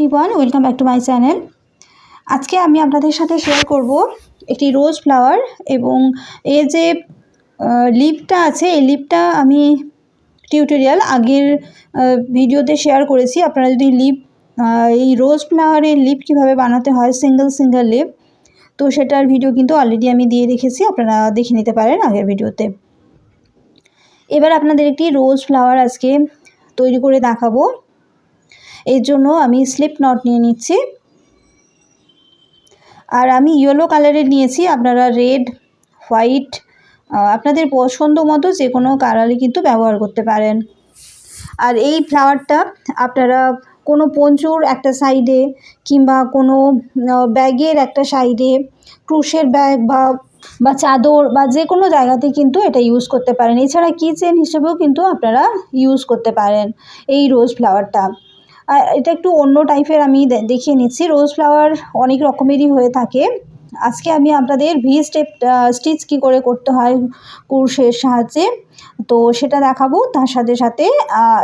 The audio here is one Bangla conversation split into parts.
Everyone, welcome back to my channel. আজকে আমি আপনাদের সাথে শেয়ার করব একটি রোজ ফ্লাওয়ার এবং এর যে লিফটা আছে, এই লিফটা আমি টিউটোরিয়াল আগের ভিডিওতে শেয়ার করেছি। আপনারা যদি এই রোজ ফ্লাওয়ারের লিফ কীভাবে বানাতে হয় সিঙ্গেল লিফ, তো সেটার ভিডিও কিন্তু অলরেডি আমি দিয়ে রেখেছি, আপনারা দেখে নিতে পারেন আগের ভিডিওতে। এবার আপনাদের একটি রোজ ফ্লাওয়ার আজকে তৈরি করে দেখাবো। এর জন্য আমি স্লিপ নট নিয়ে নিচ্ছি, আর আমি ইয়েলো কালারের নিয়েছি। আপনারা রেড, হোয়াইট, আপনাদের পছন্দ মতো যে কোনো কালারই কিন্তু ব্যবহার করতে পারেন। আর এই ফ্লাওয়ারটা আপনারা কোনো পঞ্চুর একটা সাইডে কিংবা কোনো ব্যাগের একটা সাইডে, ক্রুশের ব্যাগ বা চাদর বা যে কোনো জায়গাতে কিন্তু এটা ইউজ করতে পারেন। এছাড়া কিচেন হিসেবেও কিন্তু আপনারা ইউজ করতে পারেন এই রোজ ফ্লাওয়ারটা। এটা একটু অন্য টাইপের আমি দেখিয়ে নিচ্ছি। রোজ ফ্লাওয়ার অনেক রকমেরই হয়ে থাকে। আজকে আমি আপনাদের স্টিচ কী করে করতে হয় কুরশের সাহায্যে, তো সেটা দেখাবো। তার সাথে সাথে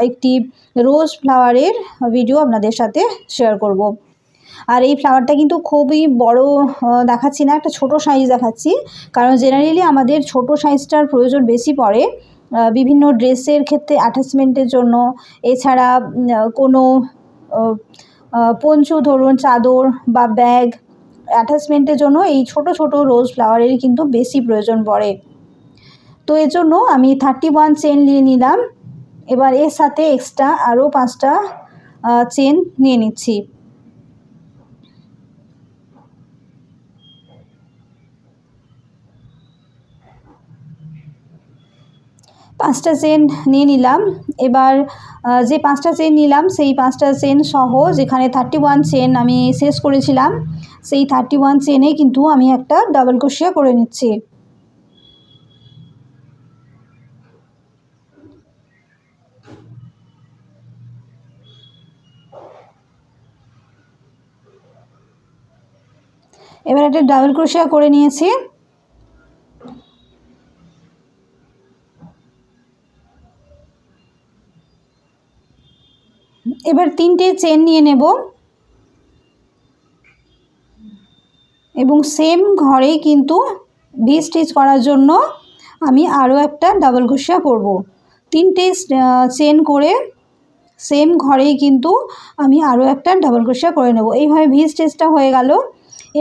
একটি রোজ ফ্লাওয়ারের ভিডিও আপনাদের সাথে শেয়ার করব। আর এই ফ্লাওয়ারটা কিন্তু খুবই বড় দেখাচ্ছি না, একটা ছোট সাইজ দেখাচ্ছি, কারণ জেনারেলি আমাদের ছোট সাইজটার প্রয়োজন বেশি পড়ে বিভিন্ন ড্রেসের ক্ষেত্রে অ্যাটাচমেন্টের জন্য। এছাড়া কোনো পঞ্চু ধরুন, চাদর বা ব্যাগ অ্যাটাচমেন্টের জন্য এই ছোট ছোট রোজ ফ্লাওয়ারের কিন্তু বেশি প্রয়োজন পড়ে। তো এর জন্য আমি 31 চেন নিয়ে নিলাম। এবার এর সাথে এক্সট্রা আরও 5টা চেন নিয়ে নিচ্ছি। পাঁচটা চেন নিয়ে নিলাম। এবার যে 5টা চেন নিলাম সেই 5টা চেন সহ যেখানে 31 চেন আমি শেষ করেছিলাম, সেই 31 চেনে কিন্তু আমি একটা ডাবল ক্রোশিয়া করে নিচ্ছি। এবার একটা ডাবল ক্রোশিয়া করে নিয়েছি। এবার 3টে চেন নিয়ে নেব এবং সেম ঘরে কিন্তু ভি স্টিচ করার জন্য আমি আরও একটা ডাবল ক্রোশিয়া করব। 3টে চেন করে সেম ঘরেই কিন্তু আমি আরও একটা ডাবল ক্রোশিয়া করে নেব। এইভাবে ভি স্টিচটা হয়ে গেল।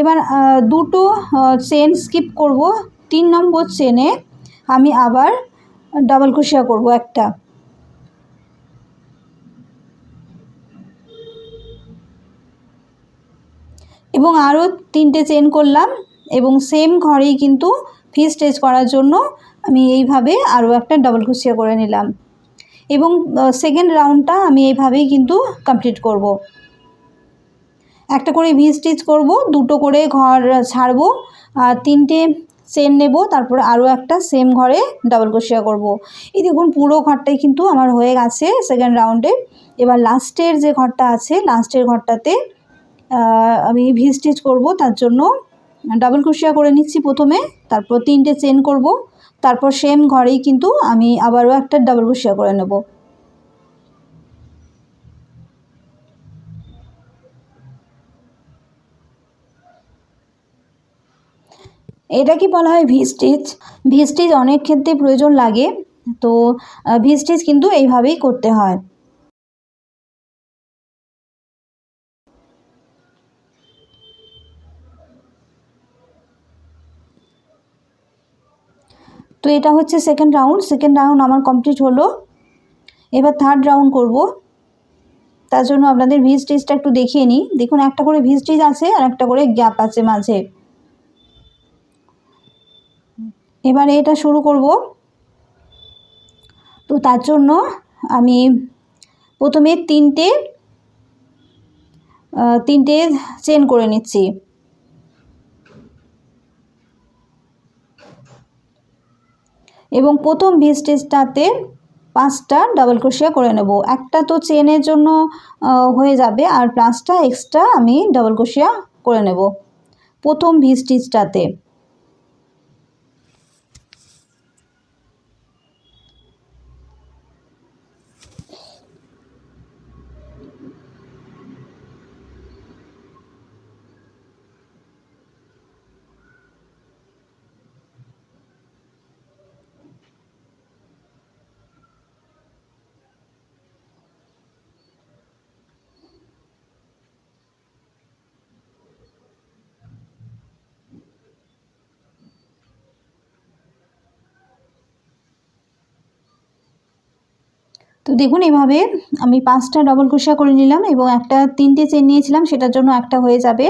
এবার 2টো চেন স্কিপ করব। 3 নম্বর চেনে আমি আবার ডাবল ক্রোশিয়া করব একটা, এবং আরও 3টে চেন করলাম এবং সেম ঘরেই কিন্তু ভি স্টিচ করার জন্য আমি এইভাবে আরও একটা ডাবল ক্রোশিয়া করে নিলাম এবং সেকেন্ড রাউন্ডটা আমি এইভাবেই কিন্তু কমপ্লিট করব। একটা করে ভি স্টিচ করব, 2টো করে ঘর ছাড়বো, আর 3টে চেন নেব, তারপরে আরও একটা সেম ঘরে ডাবল ক্রোশিয়া করব। এই দেখুন পুরো ঘরটাই কিন্তু আমার হয়ে গেছে সেকেন্ড রাউন্ডে। এবার লাস্টের যে ঘরটা আছে, লাস্টের ঘরটাতে আমি ভি স্টিচ করব। তার জন্য ডাবল ক্রোশিয়া করে নিচ্ছি প্রথমে, তারপর 3টে চেন করব, তারপর সেম ঘরেই কিন্তু আমি আবারও একটা ডাবল ক্রোশিয়া করে নেব। এটা কি বলা হয় ভি স্টিচ। ভি স্টিচ অনেক ক্ষেত্রে প্রয়োজন লাগে, তো ভি স্টিচ কিন্তু এইভাবেই করতে হয়। তো এটা হচ্ছে সেকেন্ড রাউন্ড আমার কমপ্লিট হলো। এবার থার্ড রাউন্ড করব। তার জন্য আপনাদের ভি স্টিচটা একটু দেখিয়ে নিই। দেখুন একটা করে ভি স্টিচ আছে আর একটা করে গ্যাপ আছে মাঝে। এবারে এটা শুরু করব। তো তার জন্য আমি প্রথমে 3টে চেন করে নিচ্ছি এবং প্রথম ভি স্টিচটাতে 5টা ডাবল ক্রোশিয়া করে নেব। একটা তো চেনের জন্য হয়ে যাবে, আর 5টা এক্সট্রা আমি ডাবল ক্রোশিয়া করে নেব প্রথম ভি স্টিচটাতে। তো দেখুন এভাবে আমি 5টা ডবল ক্রোশা করে নিলাম এবং একটা 3টে চেন নিয়েছিলাম, সেটার জন্য একটা হয়ে যাবে।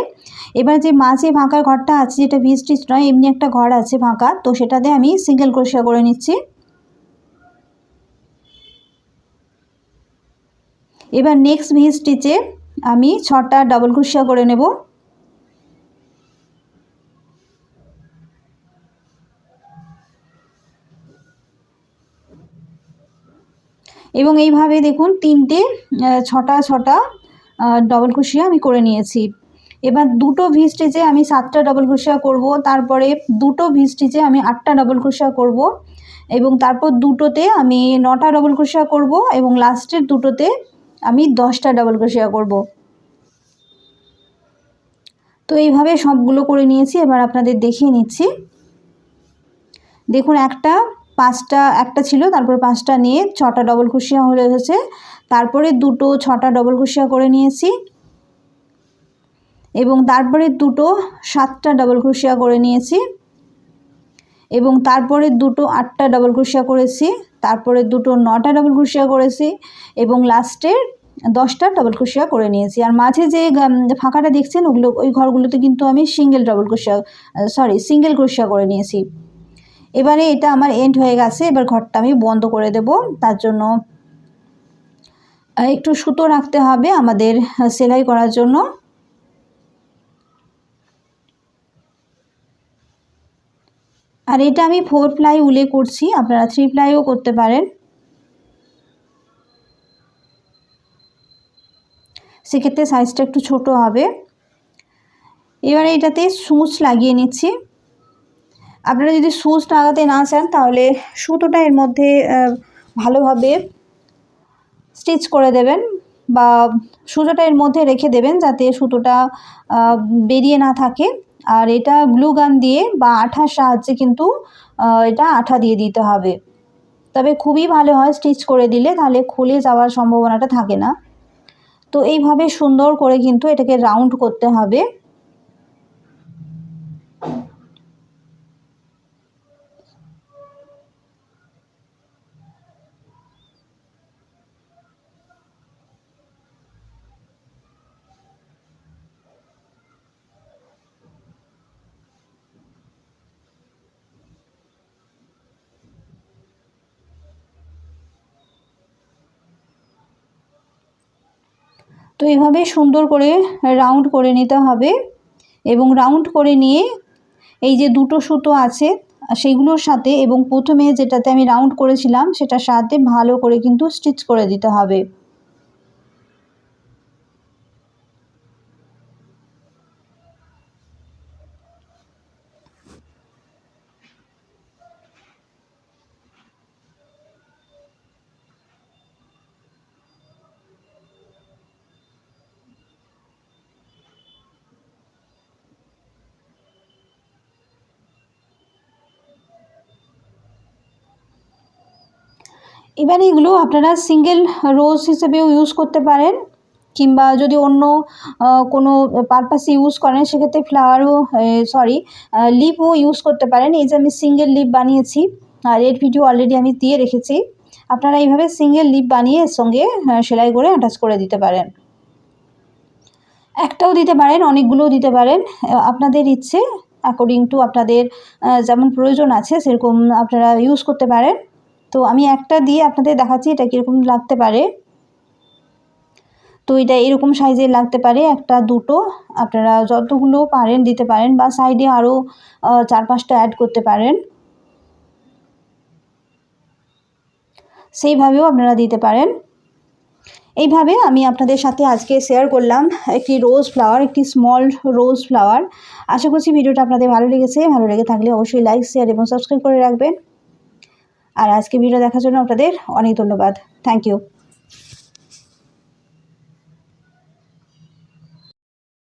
এবার যে মাঝে ফাঁকা ঘরটা আছে, যেটা ভি স্টিচ নয়, এমনি একটা ঘর আছে ফাঁকা, তো সেটাতে আমি সিঙ্গেল ক্রোশা করে নিচ্ছি। এবার নেক্সট ভি স্টিচে আমি 6টা ডবল ক্রোশা করে নেব। এবং এইভাবে দেখুন 3টে 6টা ডবল ক্রোশা আমি করে নিয়েছি। এবার দুটো ভি স্টিচে আমি 7টা ডবল ক্রোশা করব, তারপরে দুটো ভি স্টিচে আমি 8টা ডবল ক্রোশা করব, এবং তারপর দুটোতে আমি 9টা ডবল ক্রোশা করব, এবং লাস্টের দুটোতে আমি 10টা ডবল ক্রোশা করব। তো এইভাবে সবগুলো করে নিয়েছি। এবার আপনাদের দেখিয়ে নিচ্ছি। দেখুন একটা ছিল, তারপর 5টা নিয়ে 6টা ডবল ক্রোশা হয়ে গেছে, তারপরে দুটো 6টা ডবল ক্রোশা করে নিয়েছি, এবং তারপরে দুটো 7টা ডবল ক্রোশা করে নিয়েছি, এবং তারপরে দুটো 8টা ডবল ক্রোশা করেছি, তারপরে দুটো 9টা ডবল ক্রোশা করেছি, এবং লাস্টের 10টা ডবল ক্রোশা করে নিয়েছি। আর মাঝে যে ফাঁকাটা দেখছেন ওই ঘরগুলোতে কিন্তু আমি সিঙ্গেল ক্রোশা করে নিয়েছি। এবারে এটা আমার এন্ড হয়ে গেছে। এবার ঘরটা আমি বন্ধ করে দেব। তার জন্য একটু সুতো রাখতে হবে আমাদের সেলাই করার জন্য। আর এটা আমি 4 প্লাই উলে করছি, আপনারা 3 প্লাইও করতে পারেন, সেক্ষেত্রে সাইজটা একটু ছোট হবে। এবারে এটাতে সূচ লাগিয়ে নিচ্ছি। আপনারা যদি সূচ লাগাতে না চান তাহলে সুতোটা এর মধ্যে ভালোভাবে স্টিচ করে দেবেন, বা সুতোটা এর মধ্যে রেখে দেবেন যাতে সুতোটা বেরিয়ে না থাকে। আর এটা গ্লু গান দিয়ে বা আঠার সাহায্যে কিন্তু এটা আঠা দিয়ে দিতে হবে, তবে খুবই ভালো হয় স্টিচ করে দিলে, তাহলে খুলে যাওয়ার সম্ভাবনাটা থাকে না। তো এইভাবে সুন্দর করে কিন্তু এটাকে রাউন্ড করতে হবে। তো এভাবে সুন্দর করে রাউন্ড করে নিতে হবে, এবং রাউন্ড করে নিয়ে এই যে দুটো সুতো আছে সেইগুলোর সাথে, এবং প্রথমে যেটাতে আমি রাউন্ড করেছিলাম সেটার সাথে ভালো করে কিন্তু স্টিচ করে দিতে হবে। এবার এগুলো আপনারা সিঙ্গেল রোজ হিসেবেও ইউজ করতে পারেন, কিংবা যদি অন্য কোনো পারপাসে ইউজ করেন সেক্ষেত্রে লিপও ইউজ করতে পারেন। এই যে আমি সিঙ্গেল লিপ বানিয়েছি, আর এর ভিডিও অলরেডি আমি দিয়ে রেখেছি। আপনারা এইভাবে সিঙ্গেল লিপ বানিয়ে এর সঙ্গে সেলাই করে অ্যাটাচ করে দিতে পারেন। একটাও দিতে পারেন, অনেকগুলোও দিতে পারেন, আপনাদের ইচ্ছে অ্যাকর্ডিং টু আপনাদের যেমন প্রয়োজন আছে সেরকম আপনারা ইউজ করতে পারেন। তো আমি একটা দিয়ে আপনাদের দেখাচ্ছি এটা কীরকম লাগতে পারে। তো এটা এরকম সাইজের লাগতে পারে, একটা দুটো আপনারা যতগুলো পারেন দিতে পারেন, বা সাইডে আরও 4-5টা অ্যাড করতে পারেন, সেইভাবেও আপনারা দিতে পারেন। এইভাবে আমি আপনাদের সাথে আজকে শেয়ার করলাম একটি একটি স্মল রোজ ফ্লাওয়ার। আশা করছি ভিডিওটা আপনাদের ভালো লেগেছে। ভালো লেগে থাকলে অবশ্যই লাইক, শেয়ার এবং সাবস্ক্রাইব করে রাখবেন। আর আজকে ভিডিও দেখার জন্য আপনাদের অনেক ধন্যবাদ। Thank you.